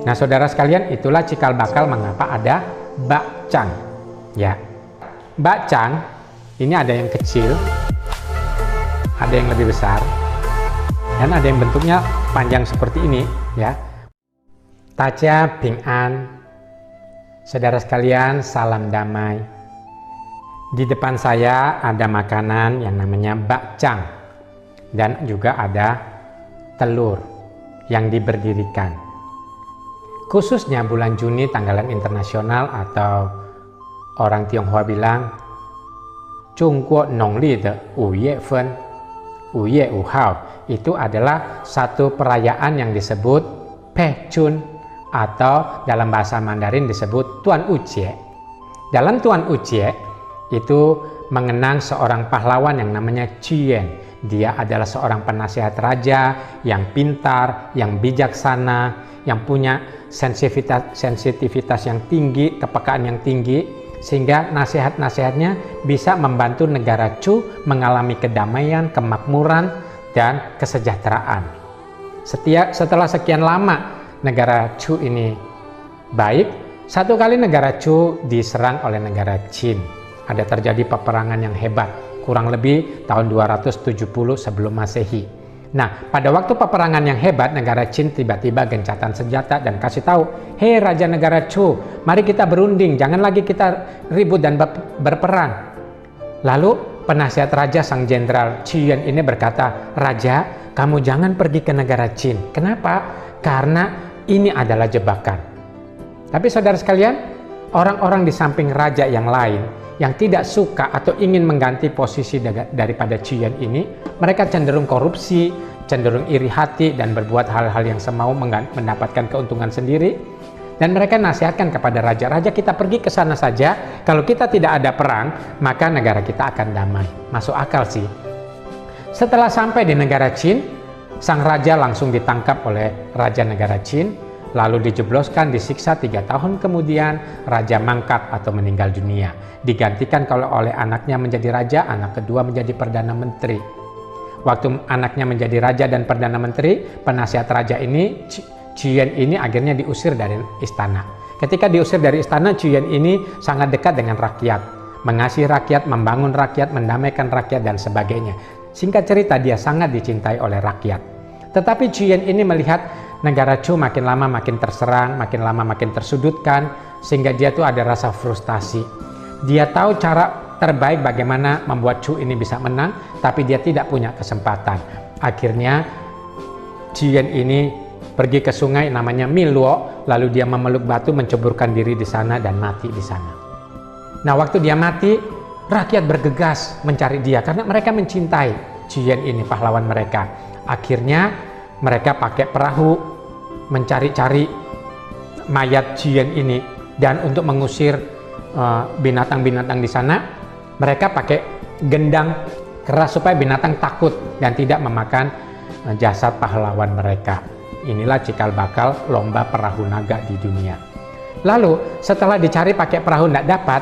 Nah, saudara sekalian, itulah cikal bakal mengapa ada bakcang. Ya, bakcang ini ada yang kecil, ada yang lebih besar, dan ada yang bentuknya panjang seperti ini. Ya, Taja Ping An, saudara sekalian, salam damai. Di depan saya ada makanan yang namanya bakcang, dan juga ada telur yang diberdirikan. Khususnya bulan Juni, tanggalan internasional, atau orang Tionghoa bilang Zhongguo Nongli de Wu Ye Fen, Wu Ye Wu Hao, itu adalah satu perayaan yang disebut Peh Chun, atau dalam bahasa Mandarin disebut Tuan Ucie. Dalam Tuan Ucie itu mengenang seorang pahlawan yang namanya Cien. Dia adalah seorang penasihat raja yang pintar, yang bijaksana, yang punya sensitivitas yang tinggi, kepekaan yang tinggi, sehingga nasihat-nasihatnya bisa membantu negara Chu mengalami kedamaian, kemakmuran, dan kesejahteraan. Setelah sekian lama negara Chu ini baik, satu kali negara Chu diserang oleh negara Qin. Ada terjadi peperangan yang hebat, kurang lebih tahun 270 sebelum Masehi. Nah, pada waktu peperangan yang hebat, negara Qin tiba-tiba gencatan senjata dan kasih tahu, "Hei Raja negara Chu, mari kita berunding, jangan lagi kita ribut dan berperang." Lalu penasihat raja sang jenderal Cien ini berkata, "Raja, kamu jangan pergi ke negara Qin." Kenapa? Karena ini adalah jebakan. Tapi saudara sekalian, orang-orang di samping raja yang lain yang tidak suka atau ingin mengganti posisi daripada Cien ini, mereka cenderung korupsi, cenderung iri hati, dan berbuat hal-hal yang semau mendapatkan keuntungan sendiri. Dan mereka nasihatkan kepada raja, kita pergi ke sana saja, kalau kita tidak ada perang, maka negara kita akan damai. Masuk akal sih. Setelah sampai di negara Qin, sang raja langsung ditangkap oleh raja negara Qin, lalu dijebloskan, disiksa 3 tahun kemudian, raja mangkat atau meninggal dunia. Digantikan kalau oleh anaknya menjadi raja, anak kedua menjadi perdana menteri. Waktu anaknya menjadi raja dan perdana menteri, penasihat raja ini, Cien ini akhirnya diusir dari istana. Ketika diusir dari istana, Cien ini sangat dekat dengan rakyat, mengasihi rakyat, membangun rakyat, mendamaikan rakyat, dan sebagainya. Singkat cerita, dia sangat dicintai oleh rakyat. Tetapi Cien ini melihat negara Chu makin lama makin terserang, makin lama makin tersudutkan, sehingga dia tuh ada rasa frustasi. Dia tahu cara terbaik bagaimana membuat Chu ini bisa menang, tapi dia tidak punya kesempatan. Akhirnya Cien ini pergi ke sungai namanya Miluo, lalu dia memeluk batu, menceburkan diri di sana dan mati di sana. Nah, waktu dia mati, rakyat bergegas mencari dia karena mereka mencintai Cien ini, pahlawan mereka. Akhirnya mereka pakai perahu mencari-cari mayat Cien ini, dan untuk mengusir binatang-binatang di sana, mereka pakai gendang keras supaya binatang takut dan tidak memakan jasad pahlawan mereka. Inilah cikal bakal lomba perahu naga di dunia. Lalu setelah dicari pakai perahu tidak dapat,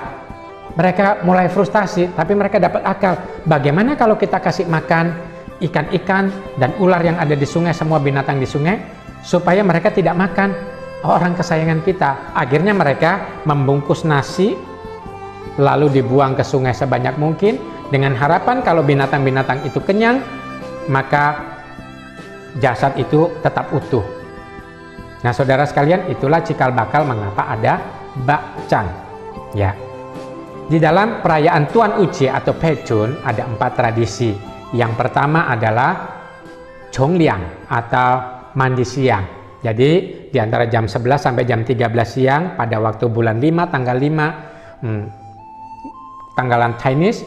mereka mulai frustasi, tapi mereka dapat akal. Bagaimana kalau kita kasih makan ikan-ikan dan ular yang ada di sungai, semua binatang di sungai, supaya mereka tidak makan orang kesayangan kita. Akhirnya mereka membungkus nasi lalu dibuang ke sungai sebanyak mungkin dengan harapan kalau binatang-binatang itu kenyang, maka jasad itu tetap utuh. Nah, saudara sekalian, itulah cikal bakal mengapa ada bakcang. Ya. Di dalam perayaan Tuan Ucie atau Peh Chun ada 4 tradisi. Yang pertama adalah Chongliang atau mandi siang. Jadi di antara jam 11 sampai jam 13 siang pada waktu bulan 5 tanggal 5 tanggalan Chinese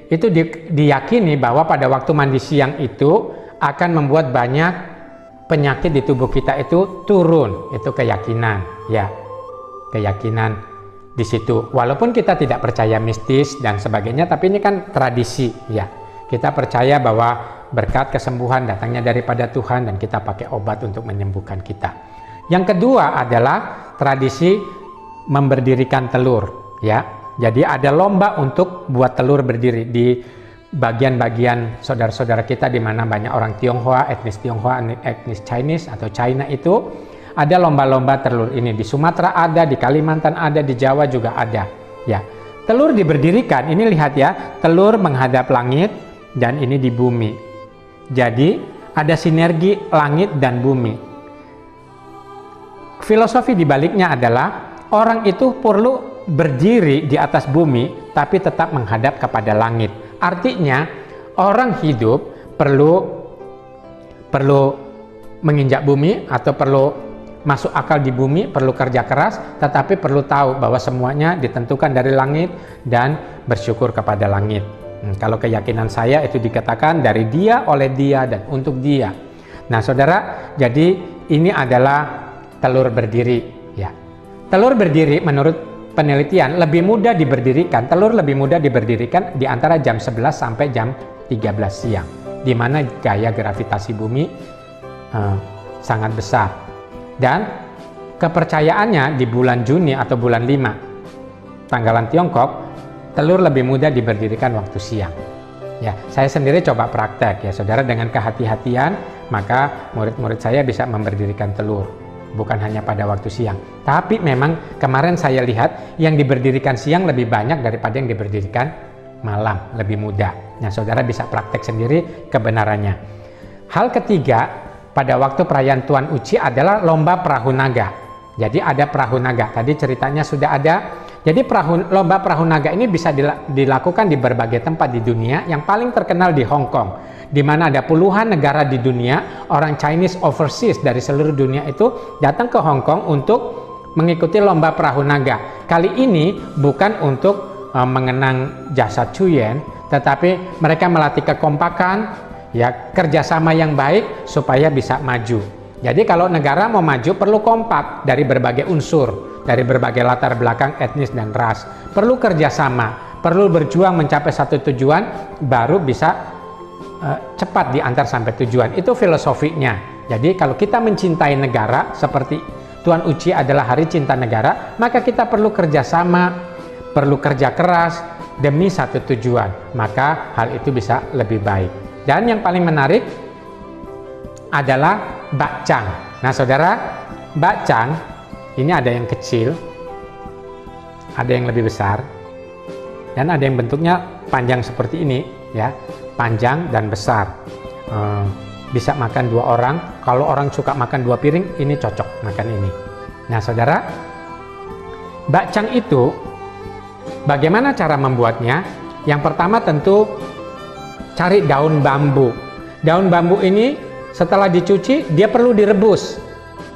itu diyakini bahwa pada waktu mandi siang itu akan membuat banyak penyakit di tubuh kita itu turun. Itu keyakinan, ya. Keyakinan di situ. Walaupun kita tidak percaya mistis dan sebagainya, tapi ini kan tradisi, ya. Kita percaya bahwa berkat kesembuhan datangnya daripada Tuhan dan kita pakai obat untuk menyembuhkan kita. Yang kedua adalah tradisi memberdirikan telur, ya. Jadi ada lomba untuk buat telur berdiri di bagian-bagian saudara-saudara kita di mana banyak orang Tionghoa, etnis Chinese atau China itu ada lomba-lomba telur ini. Di Sumatera ada, di Kalimantan ada, di Jawa juga ada. Ya, telur diberdirikan. Ini lihat ya, telur menghadap langit dan ini di bumi. Jadi ada sinergi langit dan bumi. Filosofi di baliknya adalah orang itu perlu berdiri di atas bumi tapi tetap menghadap kepada langit. Artinya orang hidup perlu menginjak bumi atau perlu masuk akal di bumi, perlu kerja keras, tetapi perlu tahu bahwa semuanya ditentukan dari langit dan bersyukur kepada langit. Kalau keyakinan saya itu dikatakan dari dia, oleh dia, dan untuk dia. Nah saudara, jadi ini adalah telur berdiri. Ya. Telur berdiri menurut penelitian lebih mudah diberdirikan, telur lebih mudah diberdirikan di antara jam 11 sampai jam 13 siang, di mana gaya gravitasi bumi sangat besar. Dan kepercayaannya di bulan Juni atau bulan 5 tanggalan Tiongkok, telur lebih mudah diberdirikan waktu siang. Ya, saya sendiri coba praktek ya saudara, dengan kehati-hatian maka murid-murid saya bisa memberdirikan telur, bukan hanya pada waktu siang. Tapi memang kemarin saya lihat yang diberdirikan siang lebih banyak daripada yang diberdirikan malam, lebih mudah. Nah saudara bisa praktek sendiri kebenarannya. Hal ketiga, pada waktu perayaan Tuan Uci adalah lomba perahu naga. Jadi ada perahu naga, tadi ceritanya sudah ada. Jadi lomba perahu naga ini bisa dilakukan di berbagai tempat di dunia. Yang paling terkenal di Hong Kong, di mana ada puluhan negara di dunia, orang Chinese overseas dari seluruh dunia itu datang ke Hong Kong untuk mengikuti lomba perahu naga. Kali ini bukan untuk mengenang jasa Chuyen, tetapi mereka melatih kekompakan, ya, kerjasama yang baik supaya bisa maju. Jadi kalau negara mau maju perlu kompak dari berbagai unsur, dari berbagai latar belakang etnis dan ras. Perlu kerjasama, perlu berjuang mencapai satu tujuan, baru bisa cepat diantar sampai tujuan. Itu filosofinya. Jadi kalau kita mencintai negara, seperti Tuan Uci adalah Hari Cinta Negara, maka kita perlu kerjasama, perlu kerja keras demi satu tujuan. Maka hal itu bisa lebih baik. Dan yang paling menarik adalah bakcang. Nah saudara, bakcang ini ada yang kecil, ada yang lebih besar, dan ada yang bentuknya panjang seperti ini, ya, panjang dan besar. Bisa makan 2 orang. Kalau orang suka makan 2 piring, ini cocok makan ini. Nah saudara, bakcang itu bagaimana cara membuatnya? Yang pertama tentu cari daun bambu. Daun bambu ini setelah dicuci dia perlu direbus.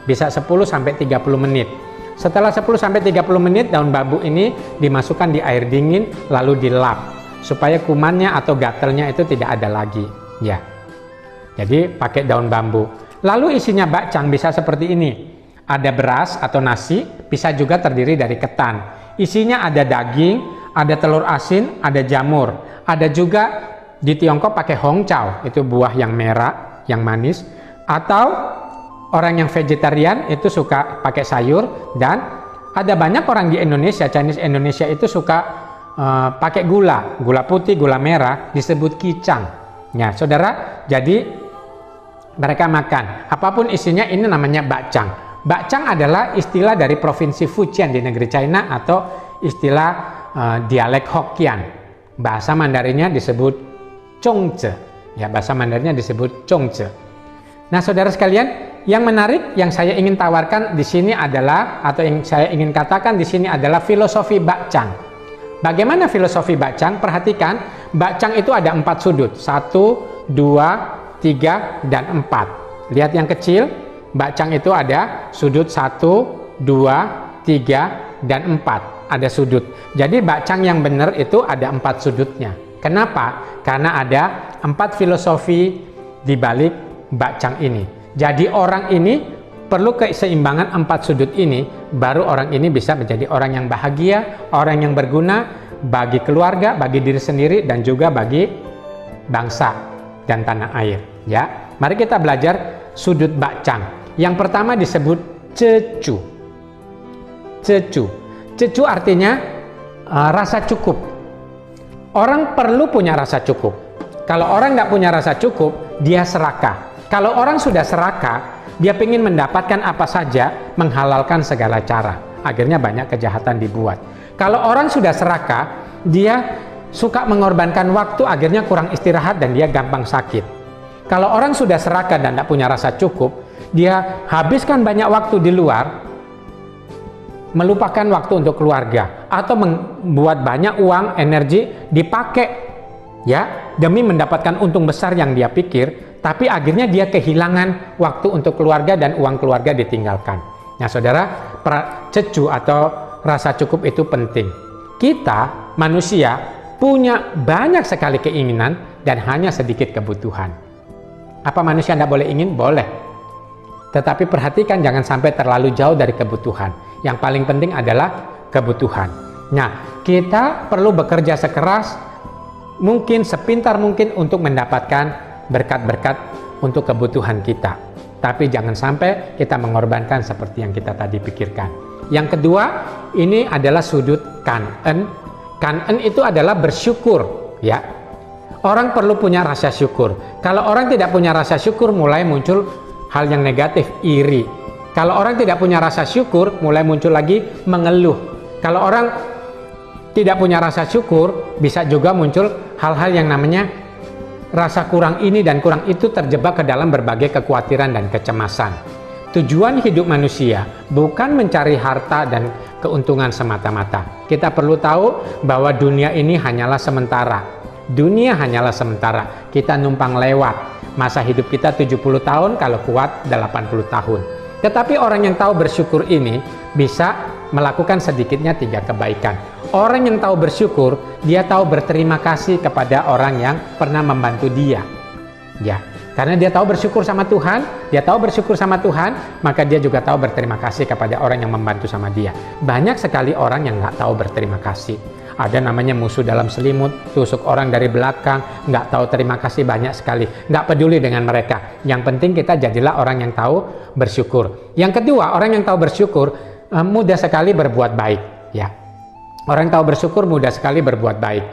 Bisa 10-30 menit. Setelah 10-30 menit daun bambu ini dimasukkan di air dingin lalu dilap supaya kumannya atau gatelnya itu tidak ada lagi. Ya. Jadi pakai daun bambu. Lalu isinya bakcang bisa seperti ini. Ada beras atau nasi, bisa juga terdiri dari ketan. Isinya ada daging, ada telur asin, ada jamur. Ada juga di Tiongkok pakai hongcao, itu buah yang merah, yang manis. Atau orang yang vegetarian itu suka pakai sayur. Dan ada banyak orang di Indonesia, Chinese Indonesia itu suka pakai gula putih, gula merah, disebut kicang. Ya, saudara, jadi mereka makan. Apapun isinya, ini namanya bakcang. Bakcang adalah istilah dari provinsi Fujian di negeri China atau istilah dialek Hokkien. Bahasa Mandarinnya disebut Zhongzhe. Ya, bahasa Mandarinnya disebut Zhongzhe. Nah, saudara sekalian, yang menarik yang saya ingin tawarkan di sini adalah, atau yang saya ingin katakan di sini adalah filosofi bakcang. Bagaimana filosofi bakcang? Perhatikan, bakcang itu ada 4 sudut. 1, 2, 3, dan 4. Lihat yang kecil, bakcang itu ada sudut 1, 2, 3, dan 4. Ada sudut. Jadi bakcang yang benar itu ada 4 sudutnya. Kenapa? Karena ada 4 filosofi di balik bakcang ini. Jadi orang ini perlu keseimbangan 4 sudut ini, baru orang ini bisa menjadi orang yang bahagia, orang yang berguna bagi keluarga, bagi diri sendiri, dan juga bagi bangsa dan tanah air. Ya, mari kita belajar sudut bakcang. Yang pertama disebut cecu. Cecu. Cecu artinya rasa cukup. Orang perlu punya rasa cukup. Kalau orang nggak punya rasa cukup, dia serakah. Kalau orang sudah serakah, Dia ingin mendapatkan apa saja, menghalalkan segala cara. Akhirnya banyak kejahatan dibuat. Kalau orang sudah serakah, dia suka mengorbankan waktu, akhirnya kurang istirahat dan dia gampang sakit. Kalau orang sudah serakah dan tidak punya rasa cukup, dia habiskan banyak waktu di luar, melupakan waktu untuk keluarga, atau membuat banyak uang, energi dipakai ya demi mendapatkan untung besar yang dia pikir, tapi akhirnya dia kehilangan waktu untuk keluarga dan uang keluarga ditinggalkan. Nah saudara, cecu atau rasa cukup itu penting. Kita manusia punya banyak sekali keinginan dan hanya sedikit kebutuhan. Apa manusia tidak boleh ingin? Boleh. Tetapi perhatikan jangan sampai terlalu jauh dari kebutuhan. Yang paling penting adalah kebutuhan. Nah, kita perlu bekerja sekeras mungkin, sepintar mungkin untuk mendapatkan berkat-berkat untuk kebutuhan kita. Tapi jangan sampai kita mengorbankan seperti yang kita tadi pikirkan. Yang kedua, ini adalah sudut kan'en. Kan'en itu adalah bersyukur, ya. Orang perlu punya rasa syukur. Kalau orang tidak punya rasa syukur, mulai muncul hal yang negatif, iri. Kalau orang tidak punya rasa syukur, mulai muncul lagi mengeluh. Kalau orang tidak punya rasa syukur, bisa juga muncul hal-hal yang namanya rasa kurang ini dan kurang itu, terjebak ke dalam berbagai kekhawatiran dan kecemasan. Tujuan hidup manusia bukan mencari harta dan keuntungan semata-mata. Kita perlu tahu bahwa dunia ini hanyalah sementara. Dunia hanyalah sementara. Kita numpang lewat. Masa hidup kita 70 tahun, kalau kuat 80 tahun. Tetapi orang yang tahu bersyukur ini bisa melakukan sedikitnya 3 kebaikan. Orang yang tahu bersyukur, dia tahu berterima kasih kepada orang yang pernah membantu dia. Ya, karena dia tahu bersyukur sama Tuhan, dia tahu bersyukur sama Tuhan, maka dia juga tahu berterima kasih kepada orang yang membantu sama dia. Banyak sekali orang yang nggak tahu berterima kasih. Ada namanya musuh dalam selimut, tusuk orang dari belakang, nggak tahu terima kasih, banyak sekali. Nggak peduli dengan mereka. Yang penting kita jadilah orang yang tahu bersyukur. Yang kedua, orang yang tahu bersyukur mudah sekali berbuat baik. Ya, orang yang tahu bersyukur mudah sekali berbuat baik.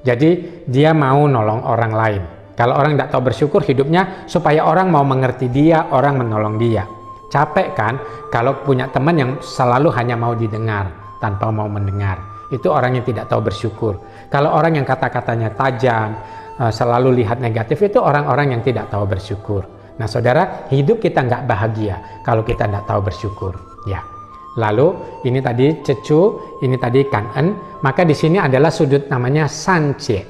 Jadi dia mau nolong orang lain. Kalau orang tidak tahu bersyukur, hidupnya supaya orang mau mengerti dia, orang menolong dia. Capek kan kalau punya teman yang selalu hanya mau didengar tanpa mau mendengar. Itu orang yang tidak tahu bersyukur. Kalau orang yang kata-katanya tajam, selalu lihat negatif, itu orang-orang yang tidak tahu bersyukur. Nah saudara, hidup kita nggak bahagia kalau kita tidak tahu bersyukur. Ya. Lalu ini tadi cecu, ini tadi kan'en, maka di sini adalah sudut namanya sancie.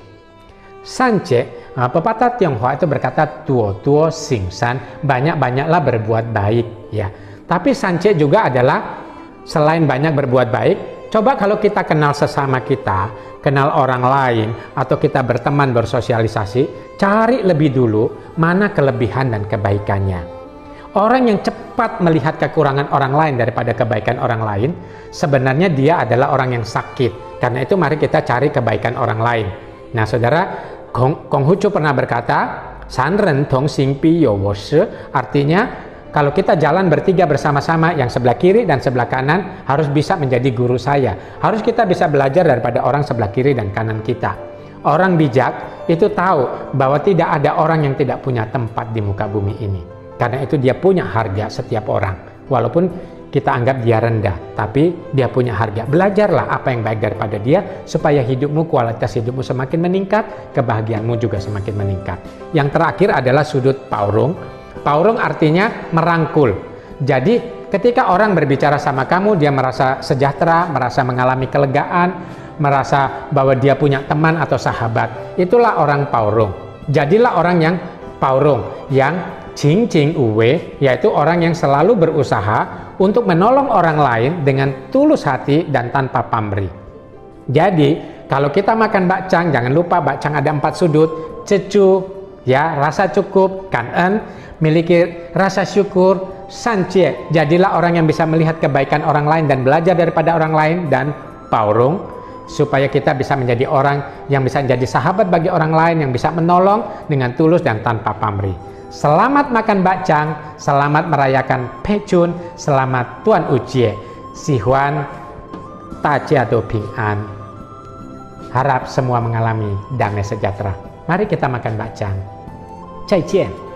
Sancie, pepatah Tionghoa itu berkata tuo-tuo singsan, banyak-banyaklah berbuat baik. Ya. Tapi sancie juga adalah selain banyak berbuat baik, coba kalau kita kenal sesama kita, kenal orang lain, atau kita berteman, bersosialisasi, cari lebih dulu mana kelebihan dan kebaikannya. Orang yang cepat melihat kekurangan orang lain daripada kebaikan orang lain, sebenarnya dia adalah orang yang sakit. Karena itu mari kita cari kebaikan orang lain. Nah saudara, Konghucu pernah berkata, San Ren Tong Xing Pi You Wo Shi, artinya kalau kita jalan bertiga bersama-sama, yang sebelah kiri dan sebelah kanan harus bisa menjadi guru saya. Harus kita bisa belajar daripada orang sebelah kiri dan kanan kita. Orang bijak itu tahu bahwa tidak ada orang yang tidak punya tempat di muka bumi ini. Karena itu dia punya harga setiap orang. Walaupun kita anggap dia rendah, tapi dia punya harga. Belajarlah apa yang baik daripada dia, supaya hidupmu, kualitas hidupmu semakin meningkat, kebahagiaanmu juga semakin meningkat. Yang terakhir adalah sudut paurung. Paurung artinya merangkul. Jadi ketika orang berbicara sama kamu, dia merasa sejahtera, merasa mengalami kelegaan, merasa bahwa dia punya teman atau sahabat. Itulah orang paurung. Jadilah orang yang paurung, yang jing uwe, yaitu orang yang selalu berusaha untuk menolong orang lain dengan tulus hati dan tanpa pamrih. Jadi kalau kita makan bakcang, jangan lupa bakcang ada 4 sudut. Cecu, ya, rasa cukup, kan'en, miliki rasa syukur, sancie, jadilah orang yang bisa melihat kebaikan orang lain dan belajar daripada orang lain, dan paurung, supaya kita bisa menjadi orang yang bisa menjadi sahabat bagi orang lain, yang bisa menolong dengan tulus dan tanpa pamrih. Selamat makan bakcang, selamat merayakan Pecun, selamat Tuan Ucie, Sihuan, Tajia atau Ping'an. Harap semua mengalami damai sejahtera. Mari kita makan bakcang. Zaijian.